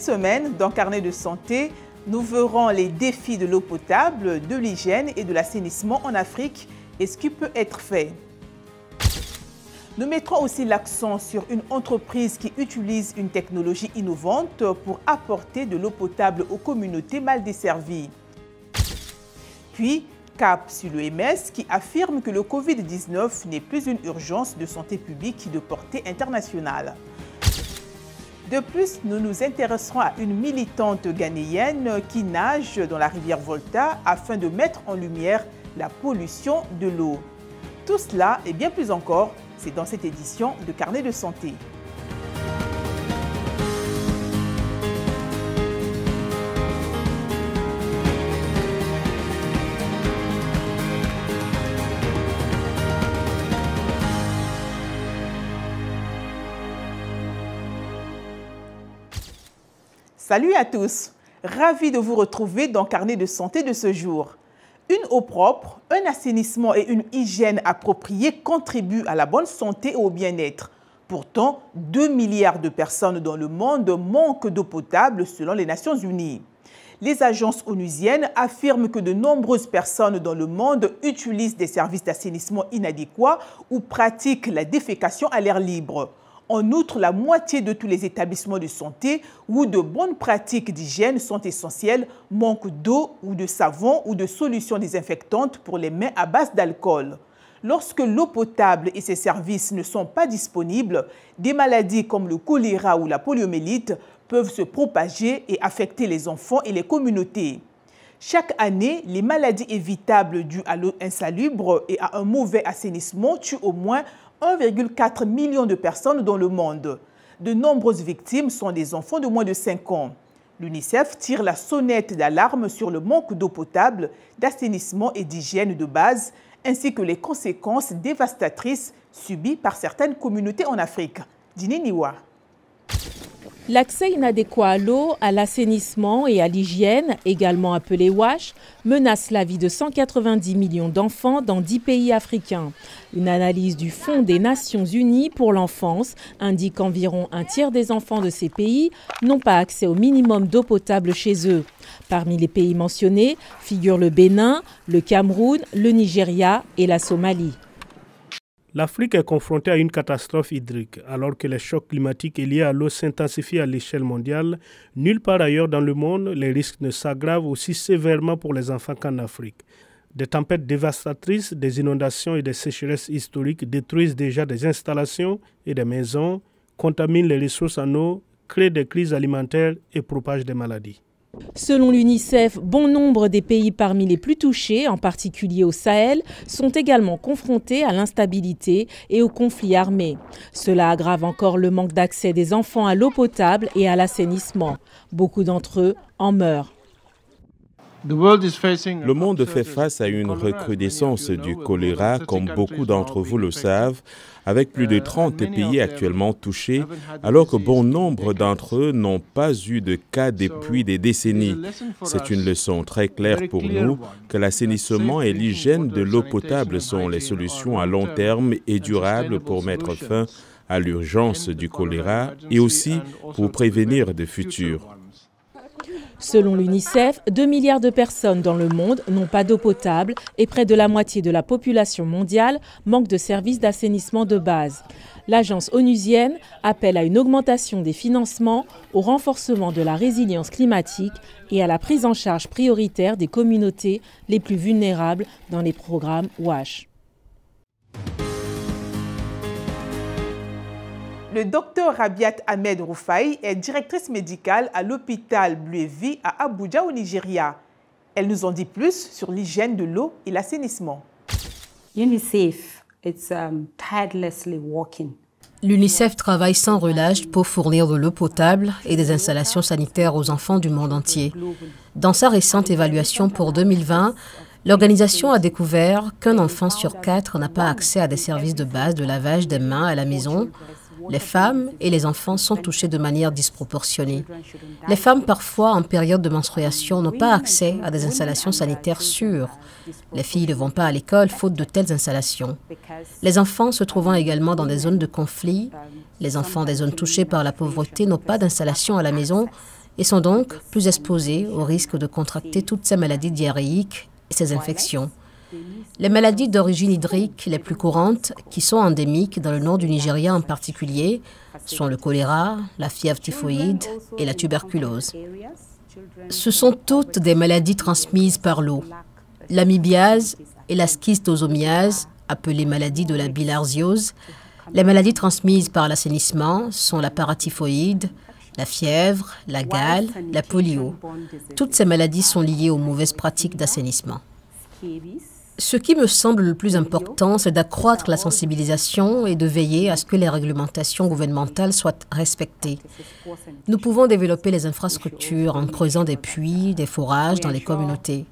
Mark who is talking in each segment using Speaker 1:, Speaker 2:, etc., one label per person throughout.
Speaker 1: Cette semaine, dans Carnet de santé, nous verrons les défis de l'eau potable, de l'hygiène et de l'assainissement en Afrique et ce qui peut être fait. Nous mettrons aussi l'accent sur une entreprise qui utilise une technologie innovante pour apporter de l'eau potable aux communautés mal desservies. Puis, cap sur l'OMS qui affirme que le Covid-19 n'est plus une urgence de santé publique de portée internationale. De plus, nous nous intéresserons à une militante ghanéenne qui nage dans la rivière Volta afin de mettre en lumière la pollution de l'eau. Tout cela et bien plus encore, c'est dans cette édition de Carnet de santé. Salut à tous, ravi de vous retrouver dans Carnet de santé de ce jour. Une eau propre, un assainissement et une hygiène appropriée contribuent à la bonne santé et au bien-être. Pourtant, 2 milliards de personnes dans le monde manquent d'eau potable selon les Nations Unies. Les agences onusiennes affirment que de nombreuses personnes dans le monde utilisent des services d'assainissement inadéquats ou pratiquent la défécation à l'air libre. En outre, la moitié de tous les établissements de santé où de bonnes pratiques d'hygiène sont essentielles manquent d'eau ou de savon ou de solutions désinfectantes pour les mains à base d'alcool. Lorsque l'eau potable et ses services ne sont pas disponibles, des maladies comme le choléra ou la poliomyélite peuvent se propager et affecter les enfants et les communautés. Chaque année, les maladies évitables dues à l'eau insalubre et à un mauvais assainissement tuent au moins 1,4 million de personnes dans le monde. De nombreuses victimes sont des enfants de moins de 5 ans. L'UNICEF tire la sonnette d'alarme sur le manque d'eau potable, d'assainissement et d'hygiène de base, ainsi que les conséquences dévastatrices subies par certaines communautés en Afrique. Dini Niwa.
Speaker 2: L'accès inadéquat à l'eau, à l'assainissement et à l'hygiène, également appelé WASH, menace la vie de 190 millions d'enfants dans 10 pays africains. Une analyse du Fonds des Nations Unies pour l'enfance indique qu'environ un tiers des enfants de ces pays n'ont pas accès au minimum d'eau potable chez eux. Parmi les pays mentionnés figurent le Bénin, le Cameroun, le Nigeria et la Somalie.
Speaker 3: L'Afrique est confrontée à une catastrophe hydrique. Alors que les chocs climatiques liés à l'eau s'intensifient à l'échelle mondiale, nulle part ailleurs dans le monde, les risques ne s'aggravent aussi sévèrement pour les enfants qu'en Afrique. Des tempêtes dévastatrices, des inondations et des sécheresses historiques détruisent déjà des installations et des maisons, contaminent les ressources en eau, créent des crises alimentaires et propagent des maladies.
Speaker 2: Selon l'UNICEF, bon nombre des pays parmi les plus touchés, en particulier au Sahel, sont également confrontés à l'instabilité et aux conflits armés. Cela aggrave encore le manque d'accès des enfants à l'eau potable et à l'assainissement. Beaucoup d'entre eux en meurent.
Speaker 4: Le monde fait face à une recrudescence du choléra, comme beaucoup d'entre vous le savent, avec plus de 30 pays actuellement touchés, alors que bon nombre d'entre eux n'ont pas eu de cas depuis des décennies. C'est une leçon très claire pour nous que l'assainissement et l'hygiène de l'eau potable sont les solutions à long terme et durables pour mettre fin à l'urgence du choléra et aussi pour prévenir de futurs.
Speaker 2: Selon l'UNICEF, 2 milliards de personnes dans le monde n'ont pas d'eau potable et près de la moitié de la population mondiale manque de services d'assainissement de base. L'agence onusienne appelle à une augmentation des financements, au renforcement de la résilience climatique et à la prise en charge prioritaire des communautés les plus vulnérables dans les programmes WASH.
Speaker 1: Le docteur Rabiat Ahmed Roufaï est directrice médicale à l'hôpital Bleu Vie à Abuja au Nigeria. Elle nous en dit plus sur l'hygiène de l'eau et l'assainissement.
Speaker 5: L'UNICEF travaille sans relâche pour fournir de l'eau potable et des installations sanitaires aux enfants du monde entier. Dans sa récente évaluation pour 2020, l'organisation a découvert qu'un enfant sur 4 n'a pas accès à des services de base de lavage des mains à la maison. Les femmes et les enfants sont touchés de manière disproportionnée. Les femmes, parfois en période de menstruation, n'ont pas accès à des installations sanitaires sûres. Les filles ne vont pas à l'école faute de telles installations. Les enfants se trouvant également dans des zones de conflit, les enfants des zones touchées par la pauvreté n'ont pas d'installation à la maison et sont donc plus exposés au risque de contracter toutes ces maladies diarrhéiques et ces infections. Les maladies d'origine hydrique les plus courantes, qui sont endémiques dans le nord du Nigeria en particulier, sont le choléra, la fièvre typhoïde et la tuberculose. Ce sont toutes des maladies transmises par l'eau. L'amibiase et la schistosomiase, appelées maladies de la bilharziose. Les maladies transmises par l'assainissement sont la paratyphoïde, la fièvre, la gale, la polio. Toutes ces maladies sont liées aux mauvaises pratiques d'assainissement. Ce qui me semble le plus important, c'est d'accroître la sensibilisation et de veiller à ce que les réglementations gouvernementales soient respectées. Nous pouvons développer les infrastructures en creusant des puits, des forages dans les communautés.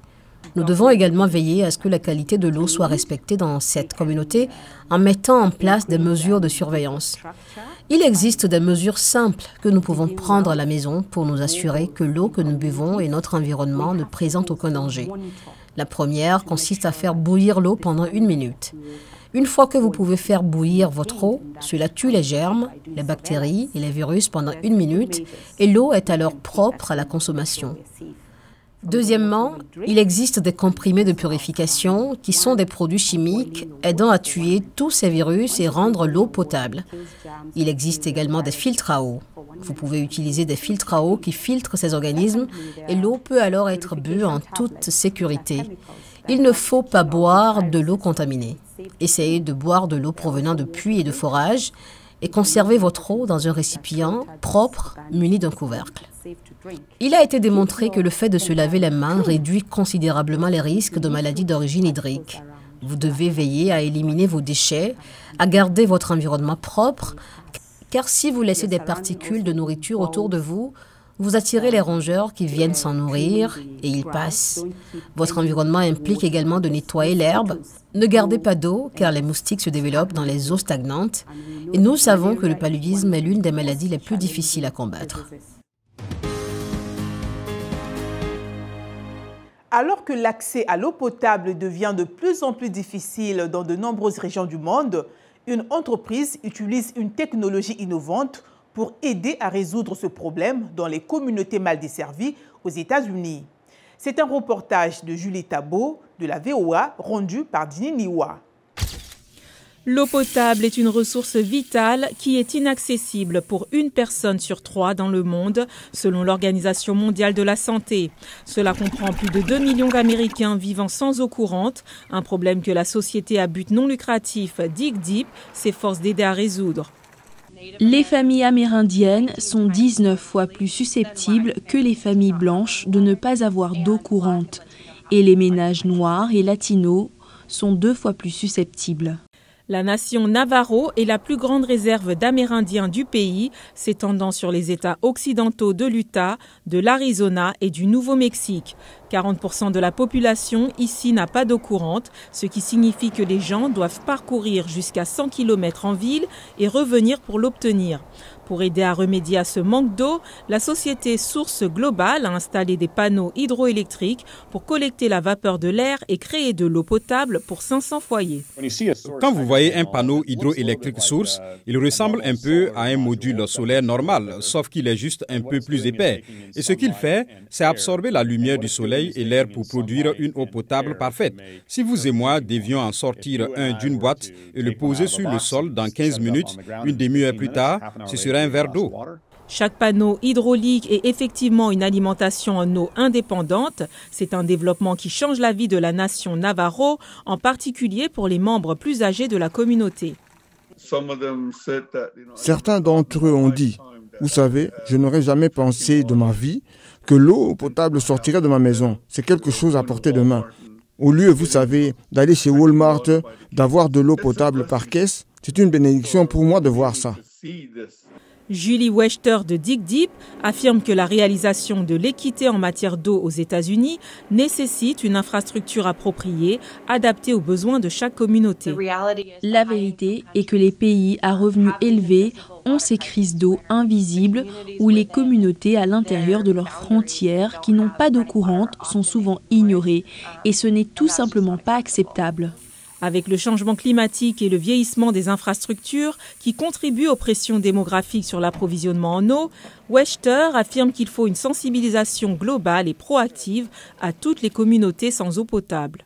Speaker 5: Nous devons également veiller à ce que la qualité de l'eau soit respectée dans cette communauté en mettant en place des mesures de surveillance. Il existe des mesures simples que nous pouvons prendre à la maison pour nous assurer que l'eau que nous buvons et notre environnement ne présentent aucun danger. La première consiste à faire bouillir l'eau pendant 1 minute. Une fois que vous pouvez faire bouillir votre eau, cela tue les germes, les bactéries et les virus pendant 1 minute et l'eau est alors propre à la consommation. Deuxièmement, il existe des comprimés de purification qui sont des produits chimiques aidant à tuer tous ces virus et rendre l'eau potable. Il existe également des filtres à eau. Vous pouvez utiliser des filtres à eau qui filtrent ces organismes et l'eau peut alors être bue en toute sécurité. Il ne faut pas boire de l'eau contaminée. Essayez de boire de l'eau provenant de puits et de forages et conservez votre eau dans un récipient propre muni d'un couvercle. Il a été démontré que le fait de se laver les mains réduit considérablement les risques de maladies d'origine hydrique. Vous devez veiller à éliminer vos déchets, à garder votre environnement propre, car si vous laissez des particules de nourriture autour de vous, vous attirez les rongeurs qui viennent s'en nourrir et ils passent. Votre environnement implique également de nettoyer l'herbe. Ne gardez pas d'eau car les moustiques se développent dans les eaux stagnantes et nous savons que le paludisme est l'une des maladies les plus difficiles à combattre.
Speaker 1: Alors que l'accès à l'eau potable devient de plus en plus difficile dans de nombreuses régions du monde, une entreprise utilise une technologie innovante pour aider à résoudre ce problème dans les communautés mal desservies aux États-Unis. C'est un reportage de Julie Tabo de la VOA rendu par Dini Niwa.
Speaker 2: L'eau potable est une ressource vitale qui est inaccessible pour 1 personne sur 3 dans le monde, selon l'Organisation mondiale de la santé. Cela comprend plus de 2 millions d'Américains vivant sans eau courante, un problème que la société à but non lucratif Dig Deep s'efforce d'aider à résoudre.
Speaker 6: Les familles amérindiennes sont 19 fois plus susceptibles que les familles blanches de ne pas avoir d'eau courante. Et les ménages noirs et latinos sont 2 fois plus susceptibles.
Speaker 2: La nation Navajo est la plus grande réserve d'Amérindiens du pays, s'étendant sur les États occidentaux de l'Utah, de l'Arizona et du Nouveau-Mexique. 40% de la population ici n'a pas d'eau courante, ce qui signifie que les gens doivent parcourir jusqu'à 100 km en ville et revenir pour l'obtenir. Pour aider à remédier à ce manque d'eau, la société Source Global a installé des panneaux hydroélectriques pour collecter la vapeur de l'air et créer de l'eau potable pour 500 foyers.
Speaker 7: Quand vous voyez un panneau hydroélectrique Source, il ressemble un peu à un module solaire normal, sauf qu'il est juste un peu plus épais. Et ce qu'il fait, c'est absorber la lumière du soleil et l'air pour produire une eau potable parfaite. Si vous et moi devions en sortir un d'une boîte et le poser sur le sol dans 15 minutes, une demi-heure plus tard, ce serait un verre d'eau.
Speaker 2: Chaque panneau hydraulique est effectivement une alimentation en eau indépendante. C'est un développement qui change la vie de la nation Navajo, en particulier pour les membres plus âgés de la communauté.
Speaker 8: Certains d'entre eux ont dit, « Vous savez, je n'aurais jamais pensé de ma vie que l'eau potable sortirait de ma maison. C'est quelque chose à portée de main. Au lieu, vous savez, d'aller chez Walmart, d'avoir de l'eau potable par caisse, c'est une bénédiction pour moi de voir ça. »
Speaker 2: Julie Wechter de Dig Deep affirme que la réalisation de l'équité en matière d'eau aux États-Unis nécessite une infrastructure appropriée, adaptée aux besoins de chaque communauté.
Speaker 6: La vérité est que les pays à revenus élevés ont ces crises d'eau invisibles où les communautés à l'intérieur de leurs frontières qui n'ont pas d'eau courante sont souvent ignorées et ce n'est tout simplement pas acceptable.
Speaker 2: Avec le changement climatique et le vieillissement des infrastructures qui contribuent aux pressions démographiques sur l'approvisionnement en eau, Wechter affirme qu'il faut une sensibilisation globale et proactive à toutes les communautés sans eau potable.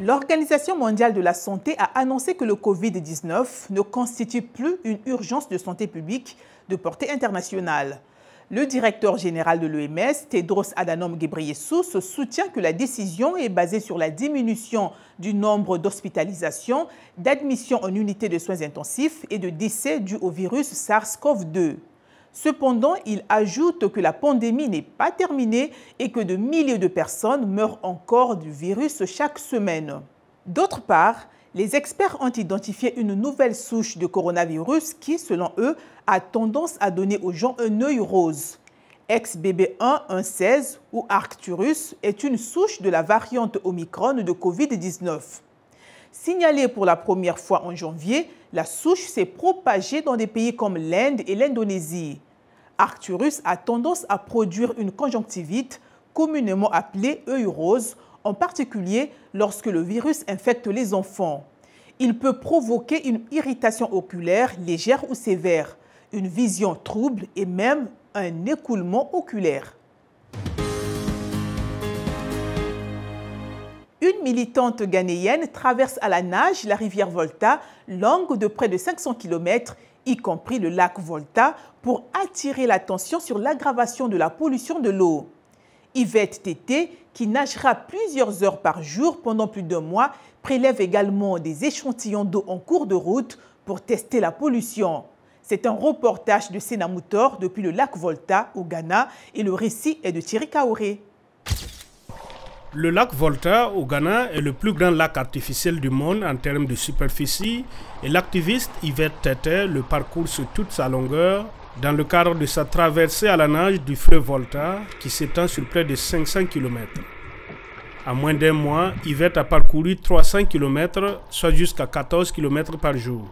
Speaker 1: L'Organisation mondiale de la santé a annoncé que le Covid-19 ne constitue plus une urgence de santé publique de portée internationale. Le directeur général de l'OMS, Tedros Adhanom Ghebreyesus, soutient que la décision est basée sur la diminution du nombre d'hospitalisations, d'admissions en unité de soins intensifs et de décès dus au virus SARS-CoV-2. Cependant, il ajoute que la pandémie n'est pas terminée et que de milliers de personnes meurent encore du virus chaque semaine. D'autre part, les experts ont identifié une nouvelle souche de coronavirus qui, selon eux, a tendance à donner aux gens un œil rose. XBB1.1.16 ou Arcturus est une souche de la variante Omicron de Covid-19. Signalée pour la première fois en janvier, la souche s'est propagée dans des pays comme l'Inde et l'Indonésie. Arcturus a tendance à produire une conjonctivite, communément appelée œil rose, en particulier lorsque le virus infecte les enfants. Il peut provoquer une irritation oculaire légère ou sévère, une vision trouble et même un écoulement oculaire. Une militante ghanéenne traverse à la nage la rivière Volta, longue de près de 500 km, y compris le lac Volta, pour attirer l'attention sur l'aggravation de la pollution de l'eau. Yvette Tété, qui nagera plusieurs heures par jour pendant plus d'un mois, prélève également des échantillons d'eau en cours de route pour tester la pollution. C'est un reportage de Sena Moutor depuis le lac Volta au Ghana et le récit est de Thierry Kaoré.
Speaker 3: Le lac Volta au Ghana est le plus grand lac artificiel du monde en termes de superficie et l'activiste Yvette Tété le parcourt sur toute sa longueur dans le cadre de sa traversée à la nage du fleuve Volta qui s'étend sur près de 500 km. En moins d'un mois, Yvette a parcouru 300 km, soit jusqu'à 14 km par jour.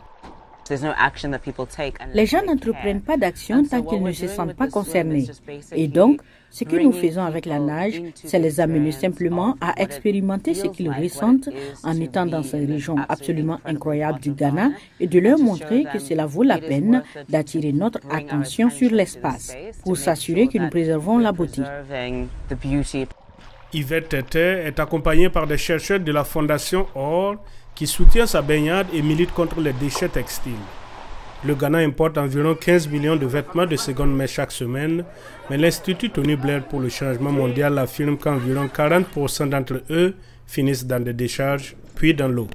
Speaker 9: Les gens n'entreprennent pas d'action tant qu'ils ne se sentent pas concernés. Et donc, ce que nous faisons avec la nage, c'est les amener simplement à expérimenter ce qu'ils ressentent en étant dans cette région absolument incroyable du Ghana et de leur montrer que cela vaut la peine d'attirer notre attention sur l'espace pour s'assurer que nous préservons la beauté.
Speaker 3: Yvette Tété est accompagnée par des chercheurs de la Fondation OR qui soutient sa baignade et milite contre les déchets textiles. Le Ghana importe environ 15 millions de vêtements de seconde main chaque semaine, mais l'Institut Tony Blair pour le changement mondial affirme qu'environ 40% d'entre eux finissent dans des décharges, puis dans l'eau.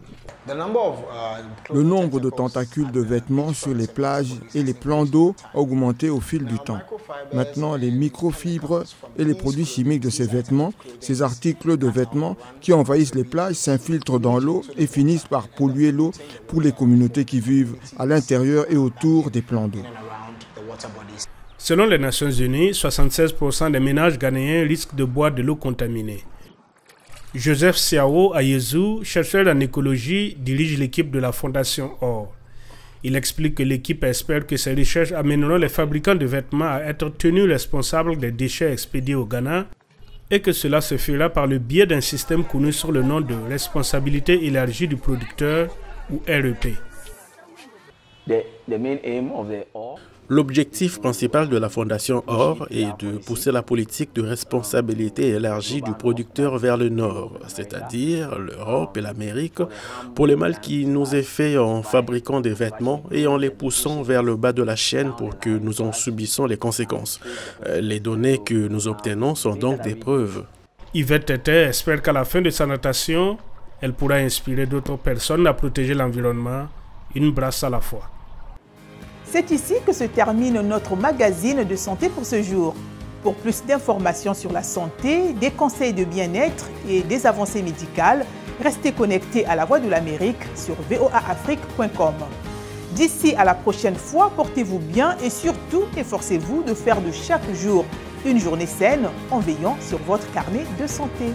Speaker 8: Le nombre de tentacules de vêtements sur les plages et les plans d'eau a augmenté au fil du temps. Maintenant, les microfibres et les produits chimiques de ces vêtements, ces articles de vêtements qui envahissent les plages, s'infiltrent dans l'eau et finissent par polluer l'eau pour les communautés qui vivent à l'intérieur et autour des plans d'eau.
Speaker 3: Selon les Nations Unies, 76% des ménages ghanéens risquent de boire de l'eau contaminée. Joseph Siao Ayezu, chercheur en écologie, dirige l'équipe de la Fondation OR. Il explique que l'équipe espère que ces recherches amèneront les fabricants de vêtements à être tenus responsables des déchets expédiés au Ghana et que cela se fera par le biais d'un système connu sous le nom de responsabilité élargie du producteur ou REP.
Speaker 10: L'objectif principal de la Fondation OR est de pousser la politique de responsabilité élargie du producteur vers le nord, c'est-à-dire l'Europe et l'Amérique, pour le mal qui nous est fait en fabriquant des vêtements et en les poussant vers le bas de la chaîne pour que nous en subissons les conséquences. Les données que nous obtenons sont donc des preuves.
Speaker 3: Yvette Tété espère qu'à la fin de sa natation, elle pourra inspirer d'autres personnes à protéger l'environnement, une brasse à la fois.
Speaker 1: C'est ici que se termine notre magazine de santé pour ce jour. Pour plus d'informations sur la santé, des conseils de bien-être et des avancées médicales, restez connectés à La Voix de l'Amérique sur voaafrique.com. D'ici à la prochaine fois, portez-vous bien et surtout efforcez-vous de faire de chaque jour une journée saine en veillant sur votre carnet de santé.